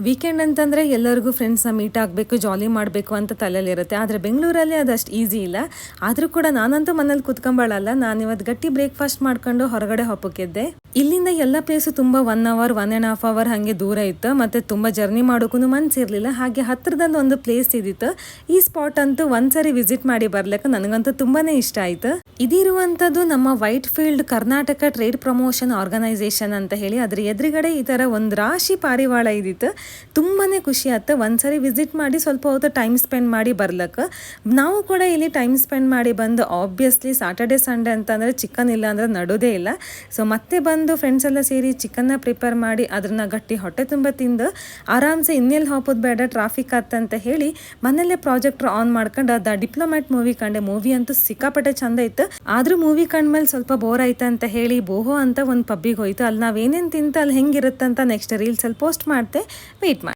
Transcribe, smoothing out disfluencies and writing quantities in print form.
Weekend ಅಂತಂದರೆ ಎಲ್ಲರಿಗೂ ಫ್ರೆಂಡ್ಸ್ನ meet ಆಗಬೇಕು, ಜಾಲಿ ಮಾಡಬೇಕು ಅಂತ ತಲೆಯಲ್ಲಿರುತ್ತೆ. ಆದರೆ ಬೆಂಗಳೂರಲ್ಲಿ ಅದಷ್ಟು ಈಸಿ ಇಲ್ಲ. ಆದರೂ ಕೂಡ ನಾನಂತೂ ಮನೇಲಿ ಕೂತ್ಕೊಂಬಾಳಲ್ಲ. ನಾನು ಇವತ್ತು ಗಟ್ಟಿ ಬ್ರೇಕ್ಫಾಸ್ಟ್ ಮಾಡ್ಕೊಂಡು ಹೊರಗಡೆ ಹೊಪ್ಪಕ್ಕಿದ್ದೆ. ಇಲ್ಲಿಂದ ಎಲ್ಲ ಪ್ಲೇಸು ತುಂಬ 1 ಅವರ್ 1.5 ಅವರ್ ಹಾಗೆ ದೂರ ಇತ್ತು. ಮತ್ತು ತುಂಬ ಜರ್ನಿ ಮಾಡೋಕ್ಕೂ ಮನಸ್ಸಿರಲಿಲ್ಲ. ಹಾಗೆ ಹತ್ತಿರದಲ್ಲಿ ಒಂದು ಪ್ಲೇಸ್ ಇದ್ದಿತ್ತು. ಈ ಸ್ಪಾಟ್ ಅಂತೂ ಒಂದ್ಸರಿ ವಿಸಿಟ್ ಮಾಡಿ ಬರ್ಲಿಕ್ಕೆ ನನಗಂತೂ ತುಂಬಾ ಇಷ್ಟ ಆಯಿತು. ಇದಿರುವಂಥದ್ದು ನಮ್ಮ Whitefield Karnataka trade promotion organisation ಅಂತ ಹೇಳಿ. ಅದ್ರ ಎದುರುಗಡೆ ಈ ಥರ ಒಂದು ರಾಶಿ ಪಾರಿವಾಳ ಇದ್ದಿತ್ತು. ತುಂಬಾ ಖುಷಿ ಆಯ್ತು. ಒಂದ್ಸರಿ ವಿಸಿಟ್ ಮಾಡಿ ಸ್ವಲ್ಪ ಹೊತ್ತು ಟೈಮ್ ಸ್ಪೆಂಡ್ ಮಾಡಿ ಬರ್ಲಕ್ಕೆ. ನಾವು ಕೂಡ ಇಲ್ಲಿ ಟೈಮ್ ಸ್ಪೆಂಡ್ ಮಾಡಿ ಬಂದು ಆಬ್ವಿಯಸ್ಲಿ ಸ್ಯಾಟರ್ಡೆ ಸಂಡೇ ಅಂತಂದರೆ ಚಿಕನ್ ಇಲ್ಲ ಅಂದರೆ ನಡೋದೇ ಇಲ್ಲ. ಸೊ ಮತ್ತೆ ಬಂದು ಫ್ರೆಂಡ್ಸ್ ಎಲ್ಲ ಸೇರಿ ಚಿಕನ್ನ ಪ್ರಿಪೇರ್ ಮಾಡಿ ಅದನ್ನ ಗಟ್ಟಿ ಹೊಟ್ಟೆ ತುಂಬ ತಿಂದು ಆರಾಮ್ಸೆ ಇನ್ನೆಲ್ಲಿ ಹೋಗೋದು ಬೇಡ, ಟ್ರಾಫಿಕ್ ಆತಂತ ಹೇಳಿ ಮನೆಯಲ್ಲೇ ಪ್ರಾಜೆಕ್ಟರ್ ಆನ್ ಮಾಡ್ಕೊಂಡು ದ ಡಿಪ್ಲೊಮ್ಯಾಟ್ ಮೂವಿ ಕಂಡೆ. ಮೂವಿ ಅಂತೂ ಸಿಕ್ಕಾಪಟ್ಟೆ ಚಂದ ಇತ್ತು. ಆದ್ರೂ ಮೂವಿ ಕಂಡ್ಮೇಲೆ ಸ್ವಲ್ಪ ಬೋರ್ ಆಯ್ತು ಅಂತ ಹೇಳಿ ಬೋಹೋ ಅಂತ ಒಂದು ಪಬ್ಬಿಗೆ ಹೋಯ್ತು. ಅಲ್ಲಿ ನಾವೇನೇನು ತಿಂತ ಅಲ್ಲಿ ಹೆಂಗಿರುತ್ತಂತ ನೆಕ್ಸ್ಟ್ ರೀಲ್ಸಲ್ಲಿ ಪೋಸ್ಟ್ ಮಾಡ್ತೆ. ವೆಯ್ಟ್ ಮಾಡಿ.